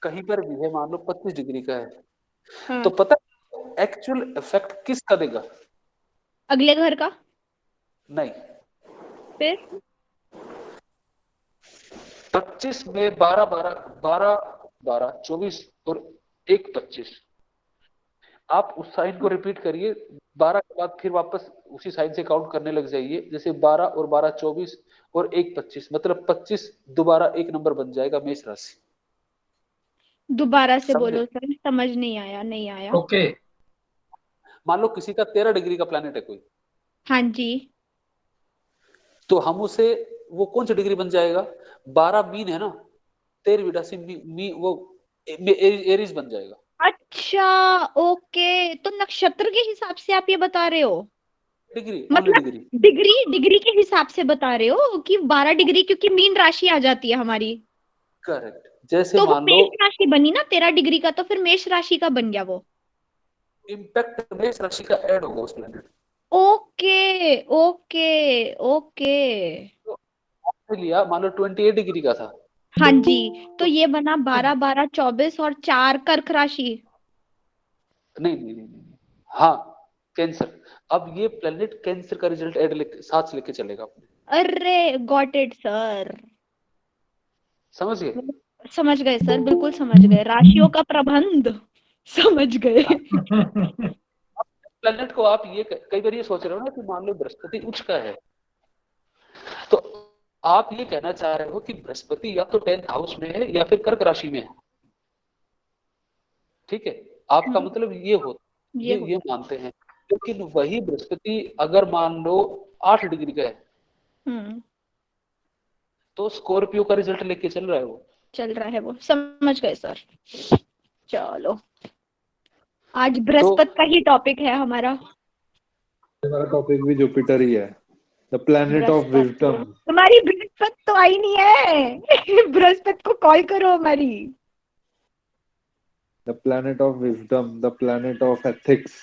कहीं पर भी है, मान लो 25 डिग्री का है, तो हाँ, पता एक्चुअल इफेक्ट किसका देगा? अगले घर का। नहीं, फिर 25 में 12 12 12 12 24 और 1 25, आप उस साइन को रिपीट करिए, 12 के बाद फिर वापस उसी साइन से काउंट करने लग जाइए, जैसे 12 और 12 24 और 1 25, मतलब 25 दोबारा एक नंबर बन जाएगा मेष राशि। दोबारा से समझे? बोलो सर, समझ नहीं आया, नहीं आया। ओके। मान लो किसी का 13 डिग्री का प्लैनेट है कोई, हाँ जी। तो हम उसे, वो कौन सी डिग्री बन जाएगा? 12 मीन है ना, 13वीं राशि वो एरीज बन जाएगा। अच्छा, ओके, तो नक्षत्र के हिसाब से आप ये बता रहे हो? डिग्री, ओनली मतलब डिग्री। डिग्री डिग्री के हिसाब से बता रहे हो कि 12 डिग्री, क्योंकि मीन राशि आ जाती है हमारी। करेक्ट, जैसे तो वो मान लो मेष राशि बनी ना 13 डिग्री का, तो फिर मेष राशि का बन गया वो। इम्पैक्ट मेष राशि का ऐड होगा उस प्लैनेट। Okay okay okay. तो आपने लिया, मान लो 28 डिग्री का था, हाँ जी। तो तो ये बना 12 12 24 और 4 कर्क राशि। नहीं नहीं नहीं नहीं, हाँ, कैंसर। अब ये प्लेनेट कैंसर का रिजल्ट ऐड लेके साथ लेके चलेगा अपने। अरे गॉट इट सर। समझ गए? समझ गए सर, बिल्कुल समझ गए, राशियों का प्रबंध समझ गए। प्लेनेट को आप ये कई बार ये सोच रहे हो ना कि मान लो बृहस्पति उच्च का है, तो आप ये कहना चाह रहे हो कि बृहस्पति या तो 10th हाउस में है या फिर कर्क राशि में है। ठीक है, आपका मतलब ये हो, ये ये होता मानते हैं, लेकिन वही बृहस्पति अगर मान लो 8 डिग्री का है, हम्म तो स्कॉर्पियो का रिजल्ट लेके चल रहा है वो। चल रहा है वो, समझ गए सर। चलो, आज तो बृहस्पति का ही टॉपिक है हमारा। हमारा टॉपिक भी जुपिटर ही है, the planet of Brihaspati, wisdom. तुम्हारी बृहस्पति तो आई नहीं है। बृहस्पति को कॉल करो हमारी। The planet of wisdom, the planet of ethics.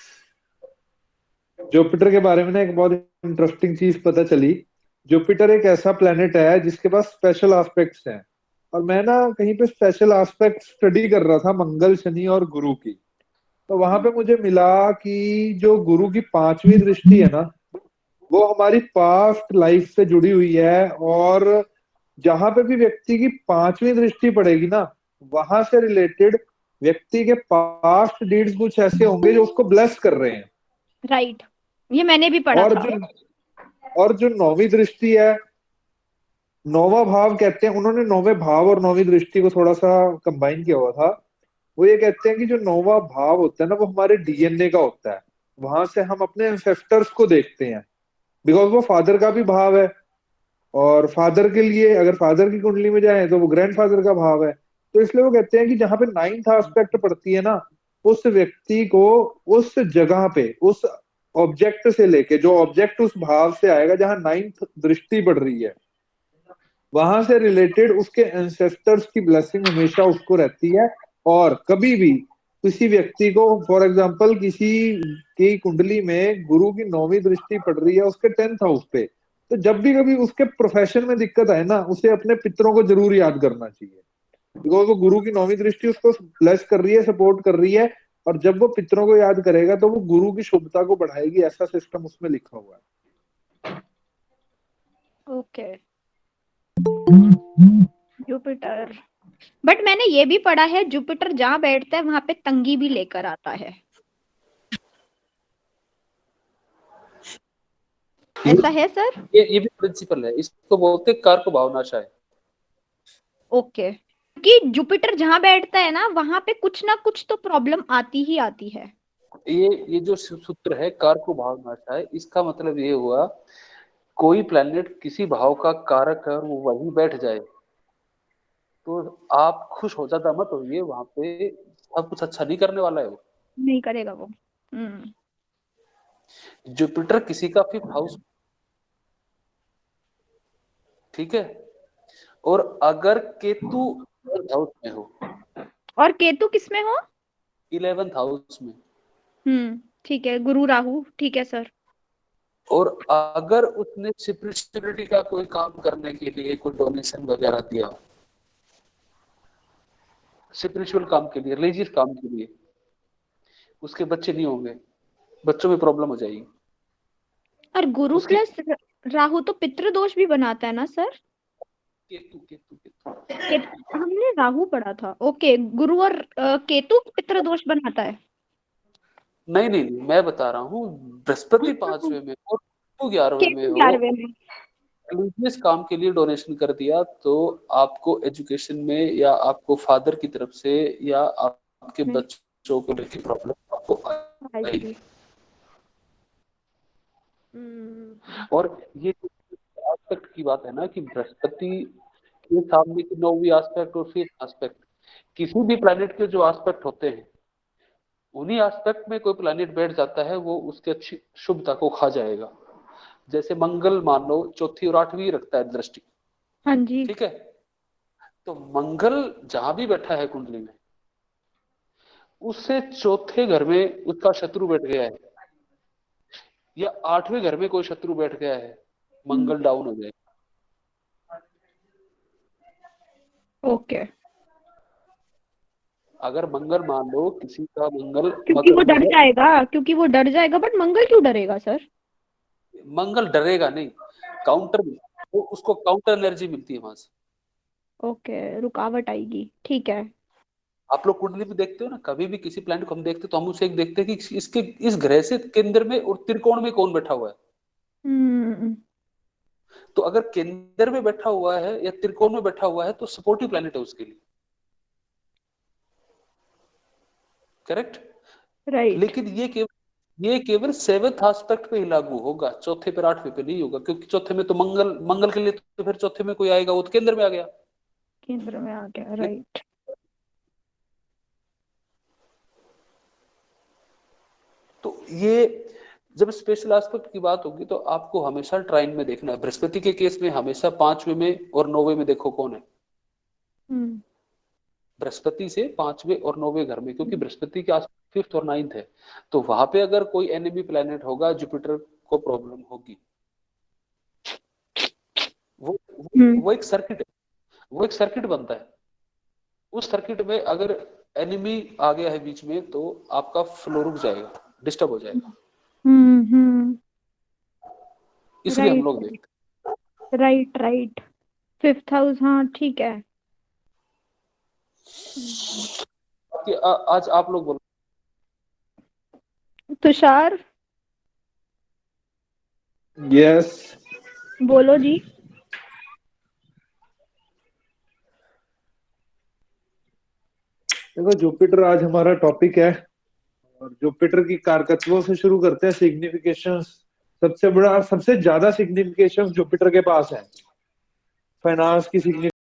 Jupiter के बारे में ना एक बहुत इंटरेस्टिंग चीज पता चली। जुपिटर एक ऐसा प्लैनेट है जिसके पास स्पेशल एस्पेक्ट्स हैं। और मैं ना कहीं पे स्पेशल एस्पेक्ट स्टडी कर रहा था मंगल शनि और गुरु की। तो वहां पे मुझे मिला कि जो गुरु की 5वीं दृष्टि है ना, वो हमारी पास्ट लाइफ से जुड़ी हुई है। और जहां पे भी व्यक्ति की 5वीं दृष्टि पड़ेगी ना, वहां से रिलेटेड व्यक्ति के पास्ट डीड्स कुछ ऐसे होंगे जो उसको ब्लेस कर रहे हैं। राइट, ये मैंने भी पढ़ा और था। जो 9वीं दृष्टि है, 9वां भाव कहते हैं, उन्होंने 9वें भाव और 9वीं दृष्टि को थोड़ा सा कंबाइन किया हुआ था। वो ये कहते हैं कि जो 9वां भाव होता है ना, वो हमारे डीएनए का होता है। वहां से हम अपने एंसेस्टर्स को देखते हैं, बिकॉज वो फादर का भी भाव है। और फादर के लिए अगर फादर की कुंडली में जाए तो वो ग्रैंडफादर का भाव है। तो इसलिए वो कहते हैं कि जहां पे 9th एस्पेक्ट पड़ती है ना, उस व्यक्ति को उस जगह पे उस ऑब्जेक्ट से लेके, जो ऑब्जेक्ट उस भाव से आएगा जहां 9th दृष्टि पड़ रही है, वहां से रिलेटेड उसके एंसेस्टर्स की ब्लेसिंग हमेशा उसको रहती है। और कभी भी किसी व्यक्ति को, फॉर एग्जाम्पल किसी की कुंडली में गुरु की 9वीं दृष्टि पड़ रही है उसके 10th हाउस पे, तो जब भी कभी उसके प्रोफेशन में दिक्कत आए ना, उसे अपने पितरों को जरूर याद करना चाहिए। बिकॉज वो गुरु की 9वीं दृष्टि उसको ब्लेस कर रही है, सपोर्ट कर रही है। और जब वो पितरों को याद करेगा तो वो गुरु की शुभता को बढ़ाएगी, ऐसा सिस्टम उसमें लिखा हुआ ओके, जुपिटर। बट मैंने ये भी पढ़ा है, जुपिटर जहाँ बैठता है वहां पे तंगी भी लेकर आता है। है। ऐसा है सर? ये भी प्रिंसिपल है, इसको बोलते हैं कार को भावनाशा है। ओके, कि जुपिटर जहां बैठता है ना, वहां पे कुछ ना कुछ तो प्रॉब्लम आती ही आती है। ये जो सूत्र है कार को भावनाशा है, इसका मतलब ये हुआ, कोई प्लेनेट किसी भाव का कारक है और वो वहीं बैठ जाए, तो आप खुश हो ज्यादा मत होइए, वहां पे सब कुछ अच्छा नहीं करने वाला है वो। नहीं करेगा वो। हम्म जुपिटर किसी का 5th हाउस, ठीक है, और अगर केतु 12th हाउस में हो, और केतु किस में हो? 11th हाउस में, ठीक है, गुरु राहु, ठीक है सर। और अगर उसने स्पिरिचुअलिटी का कोई काम करने के लिए कोई डोनेशन वगैरह दिया, स्पिरिचुअल काम के लिए, रिलीजियस काम के लिए, उसके बच्चे नहीं होंगे, बच्चों में प्रॉब्लम हो जाएगी। और गुरु उसकी प्लस राहु तो पितृदोष भी बनाता है ना सर? केतु केतु केतु हमने राहु पढ़ा था। ओके, गुरु और केतु पितृदोष बनाता है। नहीं नहीं नहीं, मैं बता रहा हूँ बृहस्पति 5वें में और केतु 11वें में केतु हो, 11वें में। रिलीजियस काम के लिए डोनेशन कर दिया तो आपको एजुकेशन में या आपको फादर की तरफ से या आपके बच्चों को लेकर प्रॉब्लम आपको आएगी। और ये एस्पेक्ट की बात है ना कि बृहस्पति के सामने की 9वीं एस्पेक्ट और 5th एस्पेक्ट, किसी भी प्लैनेट के जो एस्पेक्ट होते हैं उन्हीं एस्पेक्ट में कोई प्लैनेट बैठ जाता है वो उसके अच्छी शुभता को खा जाएगा। जैसे मंगल मान लो 4th और 8वीं रखता है दृष्टि, हाँ जी। ठीक है, तो मंगल जहां भी बैठा है कुंडली में उससे 4थे घर में उसका शत्रु बैठ गया है या 8वें घर में कोई शत्रु बैठ गया है, मंगल डाउन हो जाएगा। ओके। अगर मंगल मान लो किसी का मंगल क्योंकि वो मकर डर में, जाएगा, क्योंकि वो डर जाएगा। बट मंगल क्यों डरेगा सर? मंगल डरेगा नहीं, काउंटर वो उसको काउंटर एनर्जी मिलती है वहां से। ओके, रुकावट आएगी, ठीक है। आप लोग कुंडली में देखते हो ना, कभी भी किसी प्लैनेट को हम देखते तो हम उसे एक देखते हैं कि इसके इस ग्रह से केंद्र में और त्रिकोण में कौन बैठा हुआ है। हम्म। तो अगर केंद्र में बैठा हुआ है या त्रिकोण में बैठा हुआ है तो सपोर्टिव प्लैनेट है उसके लिए, करेक्ट। राइट। लेकिन ये केवल 7th एस्पेक्ट पे ही लागू होगा, 4थे पर 8वें पे नहीं होगा, क्योंकि 4थे में तो मंगल के लिए तो फिर 4थे में कोई आएगा वो तो केंद्र में आ गया। केंद्र में आ गया, राइट। तो ये जब स्पेशल एस्पेक्ट की बात होगी तो आपको हमेशा ट्राइन में देखना है। बृहस्पति के केस में हमेशा 5वें में और 9वें में देखो कौन है, बृहस्पति से 5वें और 9वें घर में, क्योंकि बृहस्पति के आस 5th और 9th है, तो वहां पे अगर कोई एनिमी प्लैनेट होगा जुपिटर को प्रॉब्लम होगी। वो एक सर्किट है, वो एक सर्किट बनता है। उस सर्किट में अगर एनिमी आ गया है बीच में तो आपका फ्लो रुक जाएगा, डिस्टर्ब हो जाएगा। इसलिए हम लोग राइट देखते राइट राइट। 5th हाउस, हाँ ठीक है। कि आज आप लोग बोलो। तुषार, यस। बोलो जी। देखो जुपिटर आज हमारा टॉपिक है और जुपिटर की कारकत्वों से शुरू करते हैं। सिग्निफिकेशन, सबसे ज्यादा सिग्निफिकेशन जुपिटर के पास है। फाइनेंस की